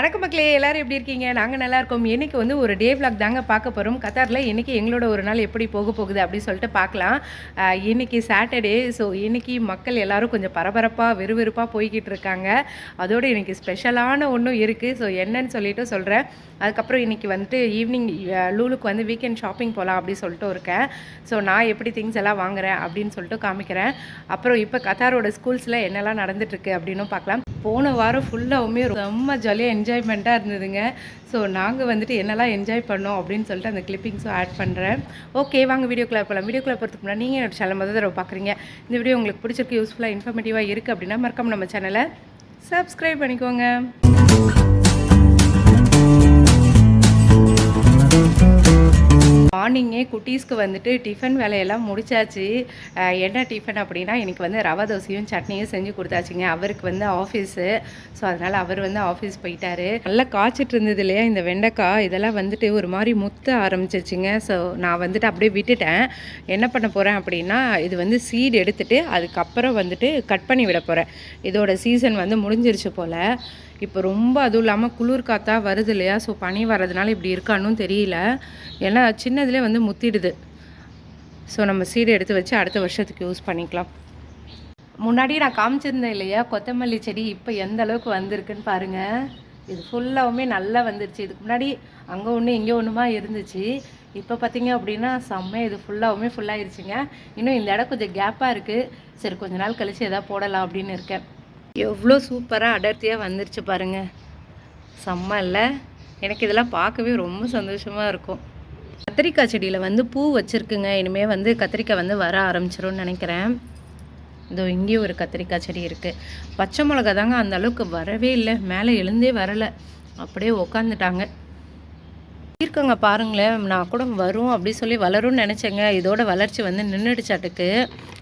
வணக்கம் மக்களே, எல்லாரும் எப்படி இருக்கீங்க? நாங்க நல்லா இருக்கோம். இன்னைக்கு வந்து ஒரு டே விளாக் தாங்க பார்க்க போறோம். கத்தார்ல இன்னைக்கு எங்களோட ஒரு நாள் எப்படி போகுது அப்படின்னு சொல்லிட்டு பார்க்கலாம். இன்னைக்கு சாட்டர்டே. ஸோ இன்னைக்கு மக்கள் எல்லாரும் கொஞ்சம் பரபரப்பா, விறுவிறுப்பா போய்க்கிட்டு இருக்காங்க. அதோட இன்னைக்கு ஸ்பெஷலான ஒண்ணும் இருக்கு. ஸோ என்னன்னு சொல்லிட்டு சொல்றேன். அதுக்கப்புறம் இன்னைக்கு வந்துட்டு ஈவினிங் லூலுக்கு வந்து வீக்கெண்ட் ஷாப்பிங் போகலாம் அப்படின்னு சொல்லிட்டு இருக்கேன். ஸோ நான் எப்படி திங்ஸ் எல்லாம் வாங்குறேன் அப்படின்னு சொல்லிட்டு காமிக்கிறேன். அப்புறம் இப்போ கத்தாரோட ஸ்கூல்ஸில் என்னெல்லாம் நடந்துட்டுருக்கு அப்படின்னும் பார்க்கலாம். போன வாரம் ஃபுல்லாகவுமே ரொம்ப ஜாலியாக என்ஜாய்மெண்ட்டாக இருந்ததுங்க. ஸோ நாங்கள் வந்துட்டு என்னெல்லாம் என்ஜாய் பண்ணோம் அப்படின்னு சொல்லிட்டு அந்த கிளிப்பிங்ஸும் ஆட் பண்ணுறேன். ஓகே, வாங்க வீடியோக்குள்ளே போகலாம். வீடியோக்குள்ளே போகிறதுக்கு முன்னாடி நீங்கள் என்னோட சேனல் முதல் தடவை பார்க்குறீங்க. இந்த வீடியோ உங்களுக்கு பிடிச்சிருக்கு, யூஸ்ஃபுல்லாக இன்ஃபர்மேட்டிவாக இருக்குது அப்படின்னா மறக்காம நம்ம சேனலை சப்ஸ்கிரைப் பண்ணிக்கோங்க. மார்னிங்கே குட்டீஸ்க்கு வந்துட்டு டிஃபன் வேலையெல்லாம் முடிச்சாச்சு. என்ன டிஃபன் அப்படின்னா இன்றைக்கி வந்து ரவா தோசையும் சட்னியும் செஞ்சு கொடுத்தாச்சுங்க. அவருக்கு வந்து ஆஃபீஸு. ஸோ அதனால் அவர் வந்து ஆஃபீஸ் போயிட்டார். நல்லா காய்ச்சிட்டு இருந்தது இல்லையா இந்த வெண்டைக்காய், இதெல்லாம் வந்துட்டு ஒரு மாதிரி முத்த ஆரம்பிச்சிச்சுங்க. ஸோ நான் வந்துட்டு அப்படியே விட்டுட்டேன். என்ன பண்ண போகிறேன் அப்படின்னா இது வந்து சீடு எடுத்துகிட்டு அதுக்கப்புறம் வந்துட்டு கட் பண்ணி விட போகிறேன். இதோட சீசன் வந்து முடிஞ்சிருச்சு போல். இப்போ ரொம்ப அதுவும் இல்லாமல் குளிர் காற்றா வருது இல்லையா, ஸோ பனி வர்றதுனால இப்படி இருக்கான்னு தெரியல. ஏன்னா சின்னதுலேயே வந்து முத்திடுது. ஸோ நம்ம சீடு எடுத்து வச்சு அடுத்த வருஷத்துக்கு யூஸ் பண்ணிக்கலாம். முன்னாடி நான் காமிச்சிருந்தேன் இல்லையா கொத்தமல்லி செடி, இப்போ எந்த அளவுக்கு வந்திருக்குன்னு பாருங்கள். இது ஃபுல்லாகவுமே நல்லா வந்துருச்சு. இதுக்கு முன்னாடி அங்கே ஒன்று இங்கே ஒன்றுமா இருந்துச்சு. இப்போ பார்த்தீங்க அப்படின்னா செம்ம இது ஃபுல்லாகவுமே ஃபுல்லாகிருச்சுங்க. இன்னும் இந்த இடம் கொஞ்சம் கேப்பாக இருக்குது. சரி கொஞ்ச நாள் கழித்து எதாவது போடலாம் அப்படின்னு இருக்கேன். எவ்வளோ சூப்பராக அடர்த்தியாக வந்துருச்சு பாருங்கள். செம்ம இல்லை? எனக்கு இதெல்லாம் பார்க்கவே ரொம்ப சந்தோஷமாக இருக்கும். கத்திரிக்காய் செடியில் வந்து பூ வச்சுருக்குங்க. இனிமேல் வந்து கத்திரிக்காய் வந்து வர ஆரம்பிச்சிரும்னு நினைக்கிறேன். இதோ இங்கேயும் ஒரு கத்திரிக்காய் செடி இருக்குது. பச்சை மிளகா தாங்க அந்த அளவுக்கு வரவே இல்லை, மேலே எழுந்தே வரலை, அப்படியே உக்காந்துட்டாங்க. இருக்கங்க பாருங்களேன். நான் கூட வரும் அப்படி சொல்லி வளரும்னு நினச்சேங்க. இதோட வளர்ச்சி வந்து நின்றுடுச்சாட்டுக்கு.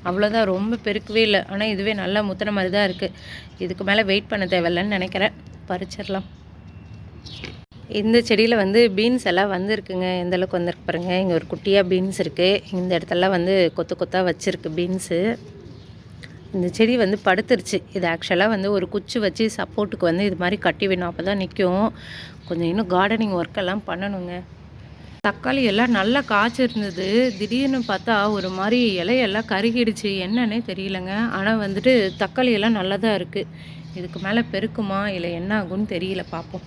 அவ்வளோதான், ரொம்ப பெருக்கவே இல்லை. ஆனால் இதுவே நல்லா முத்தின மாதிரி தான் இருக்குது. இதுக்கு மேலே வெயிட் பண்ண தேவையில்லைன்னு நினைக்கிறேன். பறிச்சிடலாம். இந்த செடியில் வந்து பீன்ஸ் எல்லாம் வந்துருக்குங்க. எந்த அளவுக்கு வந்திருக்கு பாருங்கள். இங்கே ஒரு குட்டியாக பீன்ஸ் இருக்குது. இந்த இடத்துலலாம் வந்து கொத்து கொத்தாக வச்சுருக்கு பீன்ஸு. இந்த செடி வந்து படுத்துருச்சு. இது ஆக்சுவலாக வந்து ஒரு குச்சி வச்சு சப்போர்ட்டுக்கு வந்து இது மாதிரி கட்டி வேணும், அப்போ தான் நிற்கும். கொஞ்சம் இன்னும் கார்டனிங் ஒர்க்கெல்லாம் பண்ணணுங்க. தக்காளி எல்லாம் நல்லா காய்ச்சிருந்தது. திடீர்னு பார்த்தா ஒரு மாதிரி இலையெல்லாம் கருகிடுச்சு, என்னன்னே தெரியலங்க. ஆனால் வந்துட்டு தக்காளி எல்லாம் நல்லா தான் இருக்குது. இதுக்கு மேலே பெருக்குமா இல்லை என்ன ஆகும்னு தெரியல, பார்ப்போம்.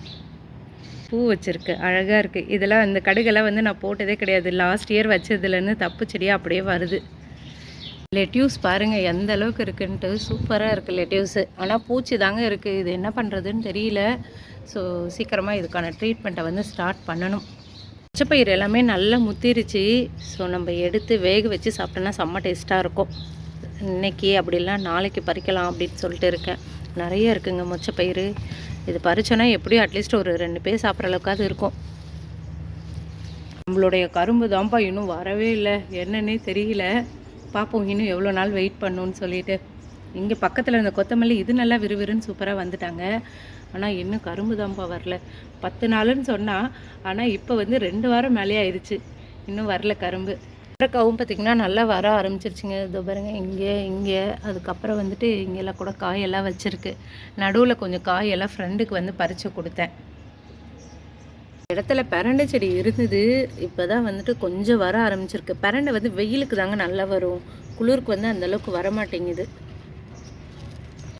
பூ வச்சுருக்கு, அழகாக இருக்குது. இதெல்லாம் இந்த கடுகெல்லாம் வந்து நான் போட்டதே கிடையாது. லாஸ்ட் இயர் வச்சதுலேருந்து தப்பு செடியாக அப்படியே வருது. லெட்யூஸ் பாருங்கள் எந்த அளவுக்கு இருக்குன்ட்டு. சூப்பராக இருக்குது லெட்யூஸு. ஆனால் பூச்சி தாங்க இருக்குது. இது என்ன பண்ணுறதுன்னு தெரியல. ஸோ சீக்கிரமாக இதுக்கான ட்ரீட்மெண்ட்டை வந்து ஸ்டார்ட் பண்ணணும். பச்சைப்பயிறு எல்லாமே நல்லா முத்திருச்சு. ஸோ நம்ம எடுத்து வேக வச்சு சாப்பிட்டோன்னா செம்ம டேஸ்ட்டாக இருக்கும். இன்றைக்கி அப்படிலாம் நாளைக்கு பறிக்கலாம் அப்படின்னு சொல்லிட்டு இருக்கேன். நிறைய இருக்குங்க மொச்சப்பயிறு. இது பறிச்சோன்னா எப்படியும் அட்லீஸ்ட் ஒரு 2 பேர் சாப்பிட்ற அளவுக்காவது இருக்கும். நம்மளுடைய கரும்பு தான்ப்பா இன்னும் வரவே இல்லை, என்னன்னே தெரியல. பார்ப்போம் இன்னும் எவ்வளோ நாள் வெயிட் பண்ணணுன்னு சொல்லிட்டு. இங்கே பக்கத்தில் இருந்த கொத்தமல்லி இது நல்லா விறுவிறுன்னு சூப்பராக வந்துட்டாங்க. ஆனால் இன்னும் கரும்பு தான்ப்பா வரல. 10 நாளுன்னு சொன்னால், ஆனால் இப்போ வந்து 2 வாரம் மேலே ஆயிடுச்சு, இன்னும் வரல கரும்பு. அவரைக்காவும் பார்த்திங்கன்னா நல்லா வர ஆரம்பிச்சிருச்சுங்க. இதோ பாருங்க, இங்கே அதுக்கப்புறம் வந்துட்டு இங்கெல்லாம் கூட காயெல்லாம் வச்சுருக்கு. நடுவில் கொஞ்சம் காயெல்லாம் ஃப்ரெண்டுக்கு வந்து பறித்து கொடுத்தேன். இடத்துல பெரண்டை செடி இருந்தது. இப்போ தான் வந்துட்டு கொஞ்சம் வர ஆரம்பிச்சிருக்கு. பெரண்டை வந்து வெயிலுக்கு தாங்க நல்லா வரும், குளிருக்கு வந்து அந்தளவுக்கு வரமாட்டேங்குது.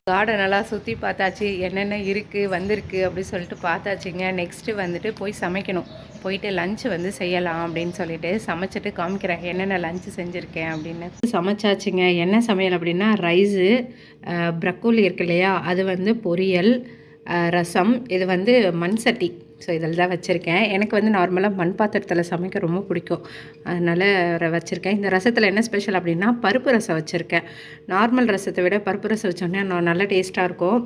கார்டனெல்லாம் சுற்றி பார்த்தாச்சு, என்னென்ன இருக்குது வந்திருக்கு அப்படின்னு சொல்லிட்டு பார்த்தாச்சுங்க. நெக்ஸ்ட்டு வந்துட்டு போய் சமைக்கணும். போயிட்டு லஞ்சு வந்து செய்யலாம் அப்படின்னு சொல்லிட்டு சமைச்சிட்டு காமிக்கிறேன் என்னென்ன லஞ்சு செஞ்சுருக்கேன் அப்படின்னு. சமைச்சாச்சுங்க. என்ன சமையல் அப்படின்னா ரைஸு, ப்ரக்கோலி இருக்கு இல்லையா, அது வந்து பொரியல், ரசம். இது வந்து மண் சட்டி. ஸோ இதில் தான் வச்சுருக்கேன். எனக்கு வந்து நார்மலாக மண் பாத்திரத்தில் சமைக்க ரொம்ப பிடிக்கும், அதனால் வச்சுருக்கேன். இந்த ரசத்தில் என்ன ஸ்பெஷல் அப்படின்னா பருப்பு ரசம் வச்சுருக்கேன். நார்மல் ரசத்தை விட பருப்பு ரசம் வச்சோன்னே நல்லா டேஸ்ட்டாக இருக்கும்.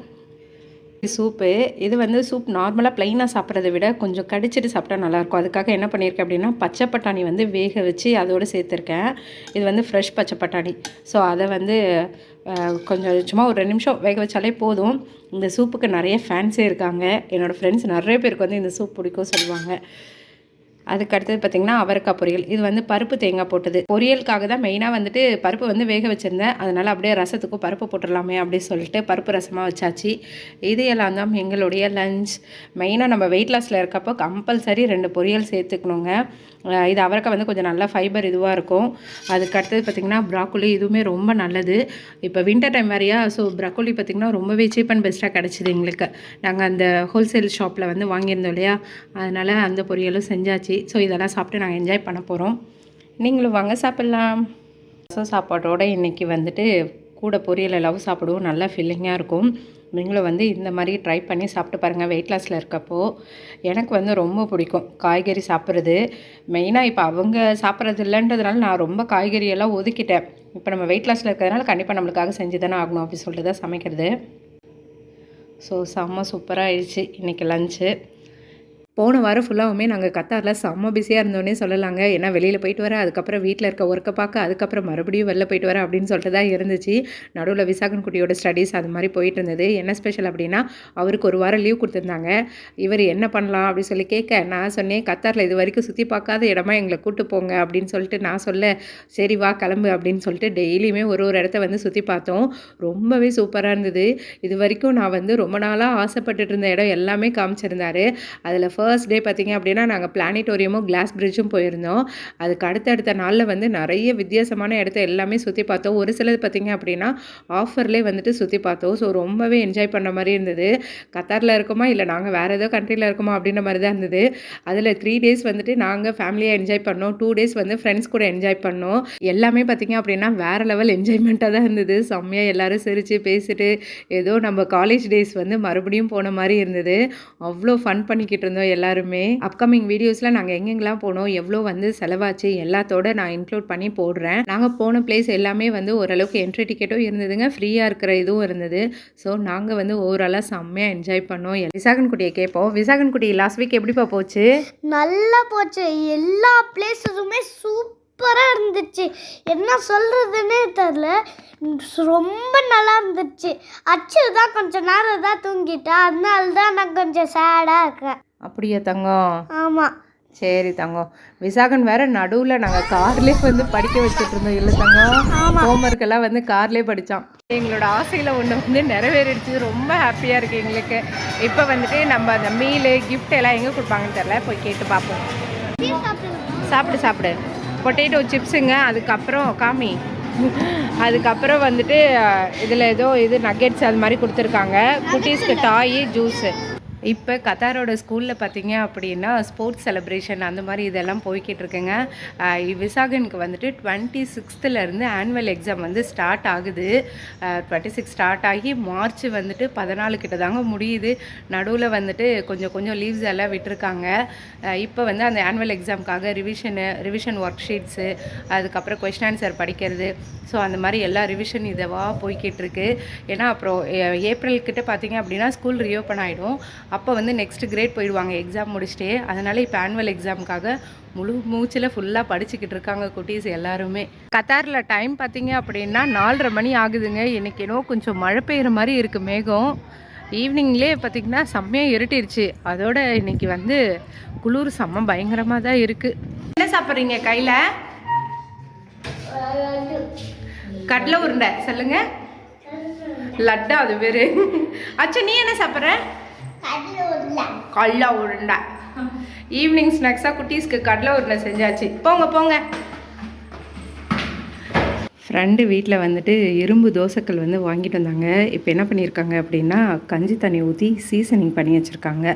சூப்பு, இது வந்து சூப் நார்மலாக ப்ளைனாக சாப்பிட்றத விட கொஞ்சம் கடிச்சிட்டு சாப்பிட்டா நல்லாயிருக்கும். அதுக்காக என்ன பண்ணியிருக்கேன் அப்படின்னா பச்சை பட்டாணி வந்து வேக வச்சு அதோடு சேர்த்துருக்கேன். இது வந்து ஃப்ரெஷ் பச்சை பட்டாணி. ஸோ அதை வந்து கொஞ்சம் சும்மா ஒரு 2 நிமிஷம் வேக வச்சாலே போதும். இந்த சூப்புக்கு நிறைய ஃபேன்ஸே இருக்காங்க. என்னோடய ஃப்ரெண்ட்ஸ் நிறைய பேருக்கு வந்து இந்த சூப் பிடிக்கும் சொல்லுவாங்க. அதுக்கு அடுத்தது பார்த்திங்கன்னா அவரைக்காய் பொரியல். இது வந்து பருப்பு தேங்காய் போட்டது. பொரியலுக்காக தான் மெயினாக வந்துட்டு பருப்பு வந்து வேக வச்சுருந்தேன். அதனால் அப்படியே ரசத்துக்கும் பருப்பு போட்டுடலாமே அப்படின்னு சொல்லிட்டு பருப்பு ரசமாக வச்சாச்சு. இது எல்லாம் தான் எங்களுடைய லஞ்ச். மெயினாக நம்ம வெயிட் லாஸில் இருக்கப்போ கம்பல்சரி 2 பொரியல் சேர்த்துக்கணுங்க. இது அவரைக்காய் வந்து கொஞ்சம் நல்லா ஃபைபர் இதுவாக இருக்கும். அதுக்கு அடுத்தது பார்த்திங்கன்னா ப்ராக்கோலி, இதுவுமே ரொம்ப நல்லது. இப்போ வின்டர் டைம் வேறையா, ஸோ ப்ராக்கோலி பார்த்திங்கன்னா ரொம்பவே சீப் அண்ட் பெஸ்ட்டாக கிடச்சிது எங்களுக்கு. நாங்கள் அந்த ஹோல்சேல் ஷாப்பில் வந்து வாங்கியிருந்தோம் இல்லையா, அதனால் அந்த பொரியலும் செஞ்சாச்சு. ஸோ இதெல்லாம் சாப்பிட்டு நாங்கள் என்ஜாய் பண்ண போகிறோம். நீங்களும் வாங்க சாப்பிட்லாம். ரசம் சாப்பாட்டோடு இன்றைக்கி வந்துட்டு கூட பொரியல் எல்லாம் சாப்பிடுவோம். நல்லா ஃபில்லிங்காக இருக்கும். நீங்களும் வந்து இந்த மாதிரி ட்ரை பண்ணி சாப்பிட்டு பாருங்கள். வெயிட் லாஸில் இருக்கப்போ எனக்கு வந்து ரொம்ப பிடிக்கும் காய்கறி சாப்பிட்றது. மெயினாக இப்போ அவங்க சாப்பிட்றது இல்லைன்றதுனால நான் ரொம்ப காய்கறியெல்லாம் ஒதுக்கிட்டேன். இப்போ நம்ம வெயிட் லாஸில் இருக்கிறதுனால கண்டிப்பாக நம்மளுக்காக செஞ்சு தானே ஆகணும் அப்படின்னு சொல்லிட்டு தான் சமைக்கிறது. ஸோ செம்ம சூப்பராக ஆயிடுச்சு இன்றைக்கி லஞ்சு. போன வாரம் ஃபுல்லாகவுமே நாங்கள் கத்தாரில் செம்ம பிஸியாக இருந்தோன்னே சொல்லலாங்க. ஏன்னா வெளியில் போயிட்டு வர, அதுக்கப்புறம் வீட்டில் இருக்க ஒர்க்கை பார்க்க, அதுக்கப்புறம் மறுபடியும் வெளில போயிட்டு வர அப்படின்னு சொல்லிட்டு தான் இருந்துச்சு. நடுவில் விசாகன் குட்டியோட ஸ்டடீஸ் அது மாதிரி போயிட்டு இருந்தது. என்ன ஸ்பெஷல் அப்படின்னா அவருக்கு ஒரு வாரம் லீவ் கொடுத்துருந்தாங்க. இவர் என்ன பண்ணலாம் அப்படின்னு சொல்லி கேட்க, நான் சொன்னேன் கத்தாரில் இது வரைக்கும் சுற்றி பார்க்காத இடமா எங்களை கூட்டு போங்க அப்படின்னு சொல்லிட்டு நான் சொல்ல, சரி வா கிளம்பு அப்படின்னு சொல்லிட்டு டெய்லியுமே ஒரு இடத்த வந்து சுற்றி பார்த்தோம். ரொம்பவே சூப்பராக இருந்தது. இது வரைக்கும் நான் வந்து ரொம்ப நாளாக ஆசைப்பட்டுட்டு இருந்த இடம் எல்லாமே காமிச்சிருந்தாரு. அதில் ஃபர்ஸ்ட் டே பார்த்திங்க அப்படின்னா நாங்கள் பிளானிட்டோரியமும் கிளாஸ் பிரிட்ஜும் போயிருந்தோம். அதுக்கு அடுத்த நாளில் வந்து நிறைய வித்தியாசமான இடத்த எல்லாமே சுற்றி பார்த்தோம். ஒரு சிலது பார்த்திங்க அப்படின்னா ஆஃபர்லேயே வந்துட்டு சுற்றி பார்த்தோம். ஸோ ரொம்பவே என்ஜாய் பண்ண மாதிரி இருந்தது. கத்தாரில் இருக்கோமா இல்லை நாங்கள் வேறு ஏதோ கண்ட்ரியில் இருக்கோமா அப்படின்ற மாதிரி தான் இருந்தது. அதில் 3 டேஸ் வந்துட்டு நாங்கள் ஃபேமிலியாக என்ஜாய் பண்ணோம். 2 டேஸ் வந்து ஃப்ரெண்ட்ஸ் கூட என்ஜாய் பண்ணோம். எல்லாமே பார்த்திங்க அப்படின்னா வேறு லெவல் என்ஜாய்மெண்ட்டாக தான் இருந்தது. செம்மையாக எல்லோரும் சிரித்து பேசிட்டு ஏதோ நம்ம காலேஜ் டேஸ் வந்து மறுபடியும் போன மாதிரி இருந்தது. அவ்வளோ ஃபன் பண்ணிக்கிட்டு இருந்தோம் எல்லாருமே. அப்கமிங் வீடியோஸில் நாங்கள் எங்கெங்கெல்லாம் போனோம், எவ்வளோ வந்து செலவாச்சு எல்லாத்தோட நான் இன்க்ளூட் பண்ணி போடுறேன். நாங்கள் போன பிளேஸ் எல்லாமே வந்து ஓரளவுக்கு என்ட்ரி டிக்கெட்டும் இருந்ததுங்க, ஃப்ரீயாக இருக்கிற இதுவும் இருந்தது. ஸோ நாங்கள் வந்து ஓவராலாக செம்மையாக என்ஜாய் பண்ணோம். விசாகன் குட்டியை கேட்போம். விசாகன் குட்டி லாஸ்ட் வீக் எப்படிப்பா போச்சு? நல்லா போச்சு. எல்லா பிளேஸஸுமே சூப்பராக இருந்துச்சு. என்ன சொல்கிறதுன்னே தெரில. ரொம்ப நல்லா இருந்துச்சு. அச்சு தான் கொஞ்சம் நேரம் தான் தூங்கிட்டா, அதனால தான் நான் கொஞ்சம் சேடாக இருக்கேன். அப்படியா தங்கம்? ஆமாம். சரி தங்கம். விசாகன் வேற நடுவில் நாங்கள் கார்லேயே வந்து படிக்க வச்சுட்டு இருந்தோம் இல்லை தங்கம்? ஹோம்ஒர்க்கெல்லாம் வந்து கார்லேயே படித்தான். எங்களோட ஆசையில் ஒன்று வந்து நிறைவேறிடுச்சு. ரொம்ப ஹாப்பியாக இருக்குது எங்களுக்கு. இப்போ வந்துட்டு நம்ம அந்த மீலு கிஃப்ட் எல்லாம் எங்கே கொடுப்பாங்கன்னு தெரில, போய் கேட்டு பார்ப்போம். சாப்பிடு. பொட்டேட்டோ சிப்ஸுங்க. அதுக்கப்புறம் காமி, அதுக்கப்புறம் வந்துட்டு இதில் ஏதோ இது நக்கெட்ஸ் அது மாதிரி கொடுத்துருக்காங்க. குட்டீஸ்க்கு டாய், ஜூஸு. இப்போ கத்தாரோட ஸ்கூலில் பார்த்தீங்க அப்படின்னா ஸ்போர்ட்ஸ் செலிப்ரேஷன் அந்த மாதிரி இதெல்லாம் போய்கிட்டு இருக்குங்க. விசாகனுக்கு வந்துட்டு 26th ஆனுவல் எக்ஸாம் வந்து ஸ்டார்ட் ஆகுது. 26 ஸ்டார்ட் ஆகி மார்ச் வந்துட்டு 14 கிட்ட தாங்க முடியுது. நடுவில் வந்துட்டு கொஞ்சம் லீவ்ஸ் எல்லாம் விட்டுருக்காங்க. இப்போ வந்து அந்த ஆனுவல் எக்ஸாமுக்காக ரிவிஷன் ஒர்க் ஷீட்ஸு, அதுக்கப்புறம் கொஸ்டின் ஆன்சர் படிக்கிறது, ஸோ அந்த மாதிரி எல்லா ரிவிஷன் இதுவாக போய்கிட்டு இருக்கு. ஏன்னா அப்புறம் ஏப்ரல் கிட்ட பார்த்தீங்க அப்படின்னா ஸ்கூல் ரீஓப்பன் ஆகிடும். அப்போ வந்து நெக்ஸ்ட் கிரேட் போயிடுவாங்க எக்ஸாம் முடிச்சுட்டே. அதனால் இப்போ ஆனுவல் எக்ஸாமுக்காக முழு மூச்சில் ஃபுல்லாக படிச்சுக்கிட்டு இருக்காங்க குட்டீஸ் எல்லாருமே. கத்தாரில் டைம் பார்த்தீங்க அப்படின்னா 4:30 மணி ஆகுதுங்க. இன்றைக்கி இன்னும் கொஞ்சம் மழை பெய்கிற மாதிரி இருக்குது மேகம். ஈவினிங்லேயே பார்த்திங்கன்னா செம்மையாக இருட்டிருச்சு. அதோட இன்றைக்கி வந்து குளிர் செம்ம பயங்கரமாக தான் இருக்குது. என்ன சாப்பிட்றீங்க கையில்? கடலை உருண்டை சொல்லுங்க. லட்டா அது பேர். அச்சா நீ என்ன சாப்பிட்ற? கடலை உருண்டை. ஈவினிங் ஸ்நாக்ஸாக குட்டீஸ்க்கு கடலை உருண்டை செஞ்சாச்சு. போங்க. ஃப்ரெண்டு வீட்டில் வந்துட்டு இரும்பு தோசைக்கல் வந்து வாங்கிட்டு வந்தாங்க. இப்போ என்ன பண்ணியிருக்காங்க அப்படின்னா கஞ்சி தண்ணி ஊற்றி சீசனிங் பண்ணி வச்சுருக்காங்க.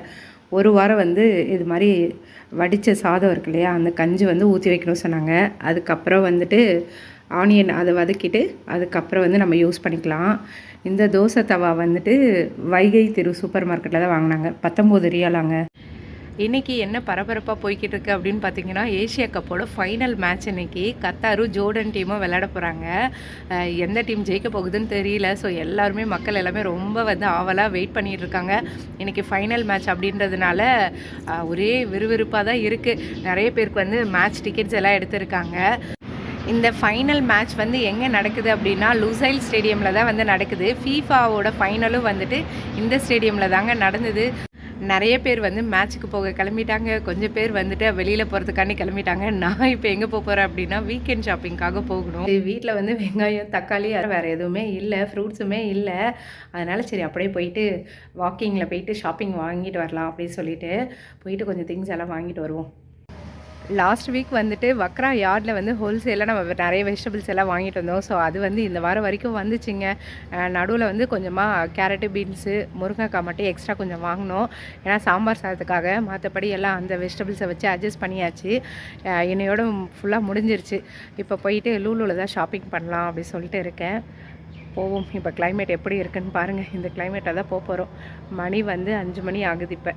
ஒரு வாரம் வந்து இது மாதிரி வடித்த சாதம் இருக்கு இல்லையா, அந்த கஞ்சி வந்து ஊற்றி வைக்கணும்னு சொன்னாங்க. அதுக்கப்புறம் வந்துட்டு ஆனியன் அதை வதக்கிட்டு அதுக்கப்புறம் வந்து நம்ம யூஸ் பண்ணிக்கலாம். இந்த தோசை தவா வந்துட்டு வைகை திரு சூப்பர் மார்க்கெட்டில் தான் வாங்கினாங்க. 19 ரியாலாங்க. இன்றைக்கி என்ன பரபரப்பாக போய்கிட்டு இருக்கு அப்படின்னு பார்த்தீங்கன்னா ஏஷியா கப்போட ஃபைனல் மேட்ச் இன்றைக்கி கத்தாரும் ஜோர்டன் டீமும் விளையாட போகிறாங்க. எந்த டீம் ஜெயிக்க போகுதுன்னு தெரியல. ஸோ எல்லாருமே மக்கள் எல்லாமே ரொம்ப வந்து ஆவலாக வெயிட் பண்ணிகிட்டு இருக்காங்க. இன்றைக்கி ஃபைனல் மேட்ச் அப்படின்றதுனால ஒரே விறுவிறுப்பாக தான் இருக்குது. நிறைய பேருக்கு வந்து மேட்ச் டிக்கெட்ஸ் எல்லாம் எடுத்திருக்காங்க. இந்த ஃபைனல் மேட்ச் வந்து எங்கே நடக்குது அப்படின்னா லுசைல் ஸ்டேடியமில் தான் வந்து நடக்குது. ஃபீஃபாவோட ஃபைனலும் வந்துட்டு இந்த ஸ்டேடியமில் தாங்க நடந்தது. நிறைய பேர் வந்து மேட்ச்சுக்கு போக கிளம்பிட்டாங்க, கொஞ்சம் பேர் வந்துட்டு வெளியில் போகிறதுக்காண்டி கிளம்பிட்டாங்க. நான் இப்போ எங்கே போகிறேன் அப்படின்னா வீக்கெண்ட் ஷாப்பிங்காக போகணும். வீட்டில் வந்து வெங்காயம் தக்காளி வேறு எதுவுமே இல்லை, ஃப்ரூட்ஸுமே இல்லை. அதனால் சரி அப்படியே போயிட்டு வாக்கிங்கில் போயிட்டு ஷாப்பிங் வாங்கிட்டு வரலாம் அப்படின்னு சொல்லிட்டு போயிட்டு கொஞ்சம் திங்ஸ் எல்லாம் வாங்கிட்டு வருவோம். லாஸ்ட் வீக் வந்துட்டு வக்ரா யார்டில் வந்து ஹோல்சேலாக நம்ம நிறைய வெஜிடபிள்ஸ் எல்லாம் வாங்கிட்டு வந்தோம். ஸோ அது வந்து இந்த வாரம் வரைக்கும் வந்துச்சுங்க. நடுவில் வந்து கொஞ்சமாக கேரட்டு, பீன்ஸு, முருங்கைக்காய் மட்டும் எக்ஸ்ட்ரா கொஞ்சம் வாங்கினோம். ஏன்னா சாம்பார் சாதத்துக்காக. மற்றபடி எல்லாம் அந்த வெஜிடபிள்ஸை வச்சு அட்ஜஸ்ட் பண்ணியாச்சு. என்னையோட ஃபுல்லாக முடிஞ்சிருச்சு. இப்போ போயிட்டு லூலூவில் தான் ஷாப்பிங் பண்ணலாம் அப்படின்னு சொல்லிட்டு இருக்கேன். போவோம். இப்போ கிளைமேட் எப்படி இருக்குன்னு பாருங்கள். இந்த கிளைமேட்டை தான் போகிறோம். மணி வந்து 5 மணி ஆகுது. இப்போ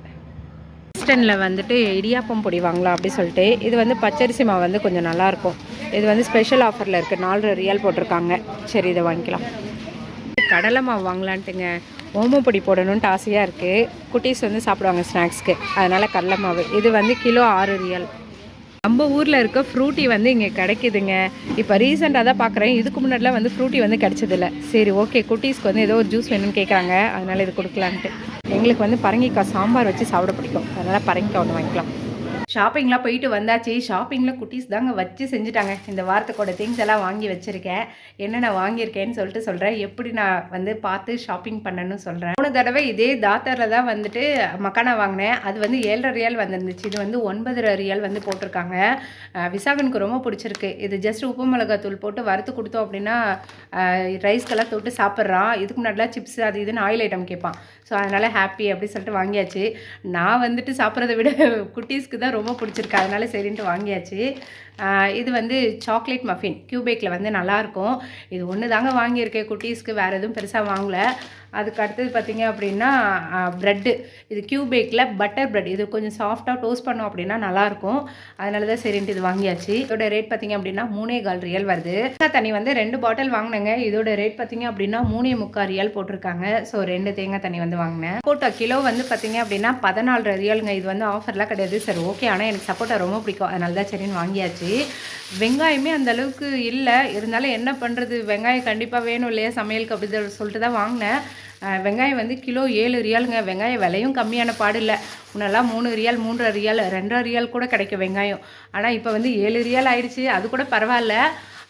ஈஸ்டர்னில் வந்துட்டு இடியாப்பம் பொடி வாங்கலாம் அப்படி சொல்லிட்டு, இது வந்து பச்சரிசி மாவு வந்து கொஞ்சம் நல்லாயிருக்கும். இது வந்து ஸ்பெஷல் ஆஃபரில் இருக்குது, 4 ரியால் போட்டிருக்காங்க. சரி இதை வாங்கிக்கலாம். கடலை மாவு வாங்கலான்ட்டுங்க. ஓமப்பொடி போடணுன்ட்டு ஆசையாக இருக்குது. குட்டீஸ் வந்து சாப்பிடுவாங்க ஸ்நாக்ஸ்க்கு, அதனால் கடலை மாவு. இது வந்து கிலோ 6 ரியால். நம்ம ஊரில் இருக்க ஃப்ரூட்டி வந்து இங்கே கிடைக்குதுங்க. இப்போ ரீசெண்டாக தான் பார்க்குறேன். இதுக்கு முன்னாடிலாம் வந்து ஃப்ரூட்டி வந்து கிடச்சதில்ல. சரி ஓகே, குட்டீஸ்க்கு வந்து ஏதோ ஒரு ஜூஸ் வேணும்னு கேட்குறாங்க, அதனால் இது கொடுக்கலான்ட்டு. எங்களுக்கு வந்து பரங்கிக்காய் சாம்பார் வச்சு சாப்பிட பிடிக்கும், அதனால் பரங்கிக்காய் ஒன்று வாங்கிக்கலாம். ஷாப்பிங்லாம் போயிட்டு வந்தாச்சு. ஷாப்பிங்கில் குட்டீஸ் தாங்க வச்சு செஞ்சுட்டாங்க. இந்த வாரத்துக்கோட திங்ஸ் எல்லாம் வாங்கி வச்சுருக்கேன். என்னென்ன வாங்கியிருக்கேன்னு சொல்லிட்டு சொல்கிறேன். எப்படி நான் வந்து பார்த்து ஷாப்பிங் பண்ணணும்னு சொல்கிறேன். 3 தடவை இதே தாத்தரில் தான் வந்துட்டு மக்கானா வாங்கினேன். அது வந்து 7.5 ரியால் வந்துருந்துச்சு. இது வந்து 9.5 ரியால் வந்து போட்டிருக்காங்க. விசாகனுக்கு ரொம்ப பிடிச்சிருக்கு. இது ஜஸ்ட் உப்பு மிளகாத்தூள் போட்டு வறுத்து கொடுத்தோம் அப்படின்னா ரைஸ்க்கெல்லாம் தொட்டு சாப்பிட்றான். இதுக்கு முன்னாடிலாம் சிப்ஸ் அது இதுன்னு ஆயில் ஐட்டம் கேட்பான். ஸோ அதனால் ஹாப்பி அப்படி சொல்லிட்டு வாங்கியாச்சு. நான் வந்துட்டு சாப்பிட்றத விட குட்டீஸ்க்கு தான் ரொம்ப பிடிச்சிருக்கு, அதனால சரின்ட்டு வாங்கியாச்சு. இது வந்து சாக்லேட் மஃபின் கியூபேக்கில் வந்து நல்லாயிருக்கும். இது ஒன்று தாங்க வாங்கியிருக்கேன் குட்டீஸ்க்கு, வேறு எதுவும் பெருசாக வாங்கலை. அதுக்கு அடுத்தது பார்த்திங்க அப்படின்னா ப்ரெட்டு. இது கியூபேக்கில் பட்டர் ப்ரெட். இது கொஞ்சம் சாஃப்டாக டோஸ்ட் பண்ணோம் அப்படின்னா நல்லாயிருக்கும். அதனால தான் சரின்ட்டு இது வாங்கியாச்சு. இதோட ரேட் பார்த்திங்க அப்படின்னா 3.25 ரியால் வருது. தேங்காய் தண்ணி வந்து 2 பாட்டில் வாங்கினேங்க. இதோட ரேட் பார்த்திங்க அப்படின்னா 3.25 ரியால் போட்டிருக்காங்க. ஸோ 2 தேங்காய் தண்ணி வந்து வாங்கினேன். சப்போட்டா கிலோ வந்து பார்த்திங்க அப்படின்னா 14.5 ரியாலுங்க. இது வந்து ஆஃபர்லாம் கிடையாது. சரி ஓகே, ஆனால் எனக்கு சப்போட்டா ரொம்ப பிடிக்கும், அதனால தான் சரின்னு வாங்கியாச்சு. வெங்காயமே அந்த அளவுக்கு இல்லை, இருந்தாலும் என்ன பண்ணுறது, வெங்காயம் கண்டிப்பாக வேணும் இல்லையா சமையலுக்கு, அப்படி சொல்லிட்டு தான் வாங்கினேன். வெங்காயம் வந்து கிலோ 7 ரியாலுங்க. வெங்காயம் விலையும் கம்மியான பாடு இல்லை. முன்னெல்லாம் 3 ரியால் 3.5 ரியால் 2.5 ரியால் கூட கிடைக்கும் வெங்காயம். ஆனால் இப்போ வந்து 7 ரியால் ஆயிடுச்சு. அது கூட பரவாயில்ல,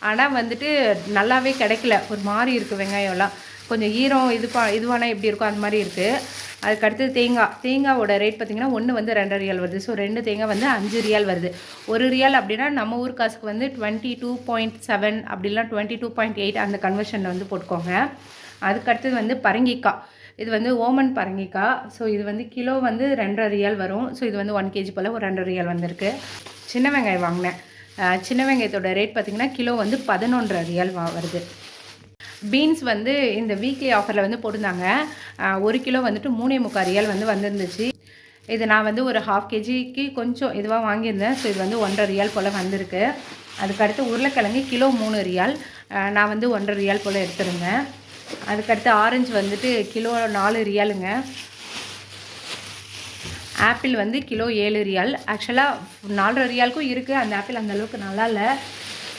ஆனால் வந்துட்டு நல்லாவே கிடைக்கல. ஒரு மாதிரி இருக்குது வெங்காயம்லாம். கொஞ்சம் ஈரம் இதுவானா எப்படி இருக்கும் அந்த மாதிரி இருக்குது. அதுக்கடுத்து தேங்காவோட ரேட் பார்த்திங்கன்னா ஒன்று வந்து 2.5 ரியால் வருது. ஸோ 2 தேங்காய் வந்து 5 ரியால் வருது. 1 ரியால் அப்படின்னா நம்ம ஊர் காசுக்கு வந்து 22.7 அப்படிலாம் 22.8 அந்த கன்வர்ஷனில் வந்து போட்டுக்கோங்க. அதுக்கடுத்தது வந்து பரங்கிக்காய். இது வந்து ஓமன் பரங்கிக்காய். ஸோ இது வந்து கிலோ வந்து 2.5 ரியால் வரும். ஸோ இது வந்து 1 kg போல் ஒரு 2.5 ரியால் வந்திருக்கு. சின்ன வெங்காயம் வாங்கினேன். சின்ன வெங்காயத்தோட ரேட் பார்த்திங்கன்னா கிலோ வந்து 11.5 ரியால் வருது. பீன்ஸ் வந்து இந்த வீக்லி ஆஃபரில் வந்து போட்டிருந்தாங்க. 1 கிலோ வந்துட்டு 3.25 ரியால் வந்து வந்துருந்துச்சு. இது நான் வந்து ஒரு 1/2 kgக்கு கொஞ்சம் இதுவாக வாங்கியிருந்தேன். ஸோ இது வந்து 1.5 ரியால் போல் வந்திருக்கு. அதுக்கடுத்து உருளைக்கிழங்கு கிலோ 3 ரியால். நான் வந்து 1.5 ரியால் போல் எடுத்துருந்தேன். அதுக்கடுத்து ஆரஞ்சு வந்துட்டு கிலோ 4 ரியாலுங்க. ஆப்பிள் வந்து கிலோ 7 ரியால். ஆக்சுவலாக 4.5 ரியாலுக்கும் இருக்குது. அந்த ஆப்பிள் அந்த அளவுக்கு நல்லா இல்லை,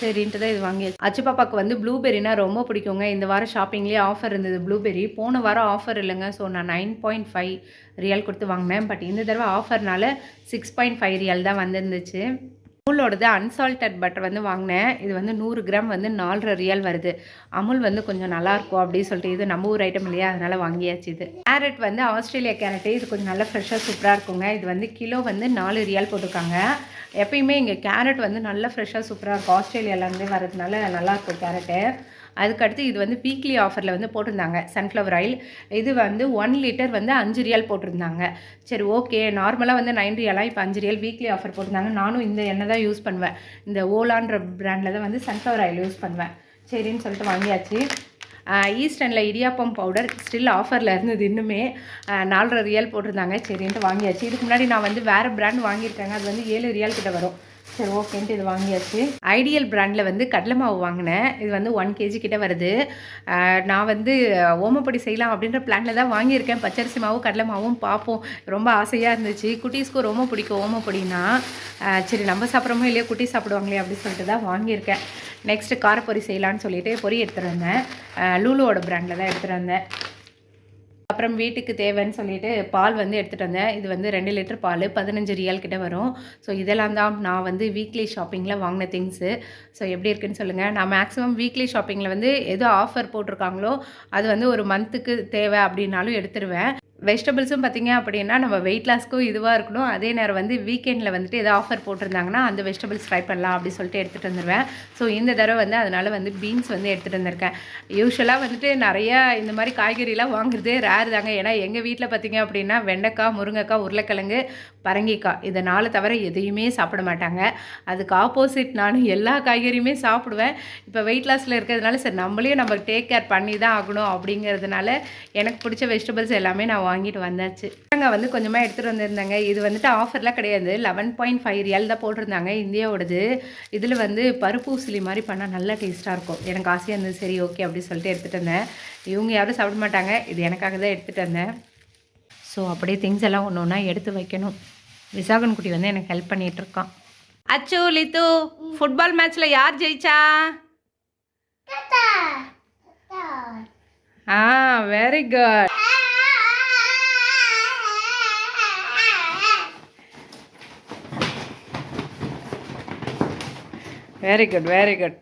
சரின்ட்டு தான் இது வாங்கியாச்சு. அச்சு பாப்பாவுக்கு வந்து ப்ளூபெரினா ரொம்ப பிடிக்குங்க. இந்த வாரம் ஷாப்பிங்லேயே ஆஃபர் இருந்தது ப்ளூபெரி. போன வாரம் ஆஃபர் இல்லைங்க. ஸோ நான் 9.5 ரியால் கொடுத்து வாங்கினேன். பட் இந்த தடவை ஆஃபர்னால 6.5 ரியால் தான் வந்துருந்துச்சு. அமுலோடது அன்சால்டட் பட்டர் வந்து வாங்கினேன். இது வந்து 100 கிராம் வந்து 4.5 ரியால் வருது. அமுல் வந்து கொஞ்சம் நல்லாயிருக்கும் அப்படின்னு சொல்லிட்டு, இது நம்ம ஊர் ஐட்டம் இல்லையா, அதனால் வாங்கியாச்சு. இது கேரட் வந்து ஆஸ்திரேலியா கேரட்டு. இது கொஞ்சம் நல்லா ஃப்ரெஷ்ஷாக சூப்பராக இருக்குங்க. இது வந்து கிலோ வந்து 4 ரியால் போட்டிருக்காங்க. எப்பயுமே இங்கே கேரட் வந்து நல்லா ஃப்ரெஷ்ஷாக சூப்பராக இருக்கும். ஆஸ்திரேலியாவிலேருந்து வரதுனால நல்லாயிருக்கும் கேரட்டு. அதுக்கடுத்து இது வந்து வீக்லி ஆஃபரில் வந்து போட்டிருந்தாங்க சன்ஃப்ளவர் ஆயில். இது வந்து 1 லிட்டர் வந்து 5 ரியால் போட்டிருந்தாங்க. சரி ஓகே, நார்மலாக வந்து 9 ரியாலாக இப்போ 5 ரியால் வீக்லி ஆஃபர் போட்டிருந்தாங்க. நானும் இந்த எண்ணெய் தான் யூஸ் பண்ணுவேன். இந்த ஓலான்ற பிராண்டில் தான் வந்து சன்ஃப்ளவர் ஆயில் யூஸ் பண்ணுவேன். சரின்னு சொல்லிட்டு வாங்கியாச்சு. ஈஸ்டர்னில் இடியாப்பம் பவுடர் ஸ்டில் ஆஃபரில் இருந்தது. இன்னுமே 4.5 ரியால் போட்டிருந்தாங்க. சரின்ட்டு வாங்கியாச்சு. இதுக்கு முன்னாடி நான் வந்து வேறு பிராண்ட் வாங்கியிருக்காங்க. அது வந்து 7 ரியால் கிட்ட வரும். சரி ஓகேன்ட்டு இது வாங்கியாச்சு. ஐடியல் பிராண்டில் வந்து கடலை மாவு வாங்கினேன். இது வந்து 1 kg கிட்ட வருது. நான் வந்து ஓமப்பொடி செய்யலாம் அப்படின்ற பிளானில் தான் வாங்கியிருக்கேன். பச்சரிசி மாவும் கடலை மாவும் பார்ப்போம். ரொம்ப ஆசையாக இருந்துச்சு. குட்டீஸ்க்கும் ரொம்ப பிடிக்கும் ஓமப்பொடினா. சரி நம்ம சாப்பிட்றோமோ இல்லையோ, குட்டி சாப்பிடுவாங்களே அப்படின்னு சொல்லிட்டு தான் வாங்கியிருக்கேன். நெக்ஸ்ட்டு காரப்பொரி செய்யலான்னு சொல்லிட்டு பொரி எடுத்துகிட்டு வந்தேன். லூலோட பிராண்டில் தான் எடுத்துகிட்டு வந்தேன். அப்புறம் வீட்டுக்கு தேவைன்னு சொல்லிட்டு பால் வந்து எடுத்துகிட்டு வந்தேன். இது வந்து 2 லிட்டர் பால் 15 ரியால் கிட்ட வரும். ஸோ இதெல்லாம் தான் நான் வந்து வீக்லி ஷாப்பிங்கில் வாங்கின திங்ஸு. ஸோ எப்படி இருக்குன்னு சொல்லுங்கள். நான் மேக்ஸிமம் வீக்லி ஷாப்பிங்கில் வந்து எது ஆஃபர் போட்டிருக்காங்களோ அது வந்து ஒரு மந்த்துக்கு தேவை அப்படின்னாலும் எடுத்துருவேன். வெஜிடபிள்ஸும் பார்த்திங்க அப்படின்னா நம்ம வெயிட் லாஸ்க்கும் இதுவாக இருக்கணும். அதே நேரம் வந்து வீக்கெண்டில் வந்துட்டு எதாவது ஆஃபர் போட்டிருந்தாங்கன்னா அந்த வெஜிடபிள்ஸ் ட்ரை பண்ணலாம் அப்படி சொல்லிட்டு எடுத்துகிட்டு வந்துடுவேன். ஸோ இந்த தடவை வந்து அதனால் வந்து பீன்ஸ் வந்து எடுத்துகிட்டு வந்திருக்கேன். யூஸ்வலாக வந்துட்டு நிறையா இந்த மாதிரி காய்கறிலாம் வாங்குறதே ரேர் தாங்க. ஏன்னா எங்கள் வீட்டில் பார்த்திங்க அப்படின்னா வெண்டைக்காய், முருங்கைக்காய், உருளைக்கிழங்கு, பரங்கிக்காய் இதை 4 தவிர எதையுமே சாப்பிட மாட்டாங்க. அதுக்கு ஆப்போசிட் நான் எல்லா காய்கறியுமே சாப்பிடுவேன். இப்போ வெயிட் லாஸில் இருக்கிறதுனால சரி நம்மளையும் நம்ம டேக் கேர் பண்ணி தான் ஆகணும் அப்படிங்கிறதுனால எனக்கு பிடிச்ச வெஜிடபிள்ஸ் எல்லாமே நான் வாங்கிட்டு வந்தாச்சு. நாங்கள் வந்து கொஞ்சமாக எடுத்துகிட்டு வந்திருந்தாங்க. இது வந்துட்டு ஆஃபர்லாம் கிடையாது. 11.5 ரியால் தான் போட்டிருந்தாங்க இந்தியாவோடது. இதில் வந்து பருப்பு உசிலி மாதிரி பண்ணால் நல்லா டேஸ்ட்டாக இருக்கும். எனக்கு ஆசையாக இருந்தது. சரி ஓகே அப்படி சொல்லிட்டு எடுத்துகிட்டு வந்தேன். இவங்க யாரும் சாப்பிட மாட்டாங்க. இது எனக்காக தான் எடுத்துகிட்டு வந்தேன். ஸோ அப்படியே திங்ஸ் எல்லாம் ஒன்று ஒன்றா எடுத்து வைக்கணும். விசாகன் குட்டி வந்து எனக்கு ஹெல்ப் பண்ணிகிட்ருக்கான். அச்சு லித்து ஃபுட்பால் மேட்ச்சில் யார் ஜெயிச்சா? Very good. Very good very good.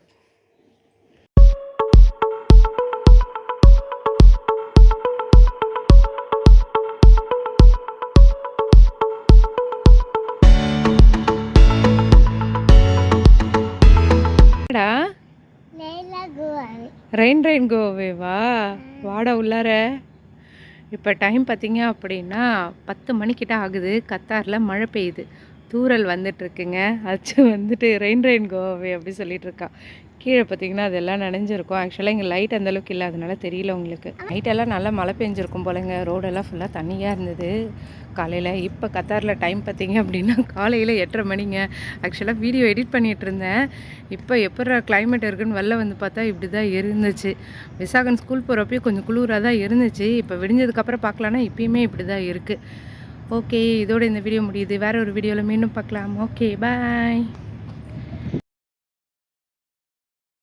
Rain கோவேவா வாடா உள்ளார. இப்போ டைம் பார்த்திங்க அப்படின்னா 10 மணிக்கிட்ட ஆகுது. கத்தாரில் மழை பெய்யுது. தூரல் வந்துட்டுருக்குங்க. அச்சு வந்துட்டு ரெயின் கோவே அப்படி சொல்லிட்டு இருக்கா. கீழே பார்த்திங்கன்னா அதெல்லாம் நனைஞ்சிருக்கும். ஆக்சுவலாக இங்கே லைட் அந்தளவுக்கு இல்லை, அதனால தெரியல உங்களுக்கு. நைட்டெல்லாம் நல்லா மழை பெஞ்சிருக்கும் போலங்க. ரோடெல்லாம் ஃபுல்லாக தண்ணியாக இருந்தது காலையில். இப்போ கத்தாரில் டைம் பார்த்திங்க அப்படின்னா காலையில் 8:30 மணிங்க. ஆக்சுவலாக வீடியோ எடிட் பண்ணிகிட்டு இருந்தேன். இப்போ எப்போ கிளைமேட் இருக்குன்னு வெளில வந்து பார்த்தா இப்படி தான் இருந்துச்சு. விசாகன் ஸ்கூல் போகிறப்பயும் கொஞ்சம் குளிராக தான் இருந்துச்சு. இப்போ விடிஞ்சதுக்கப்புறம் பார்க்கலான்னா இப்பயுமே இப்படி தான் இருக்குது. ஓகே, இதோட இந்த வீடியோ முடியுது. வேறு ஒரு வீடியோவில் மீண்டும் பார்க்கலாம். ஓகே, பாய்.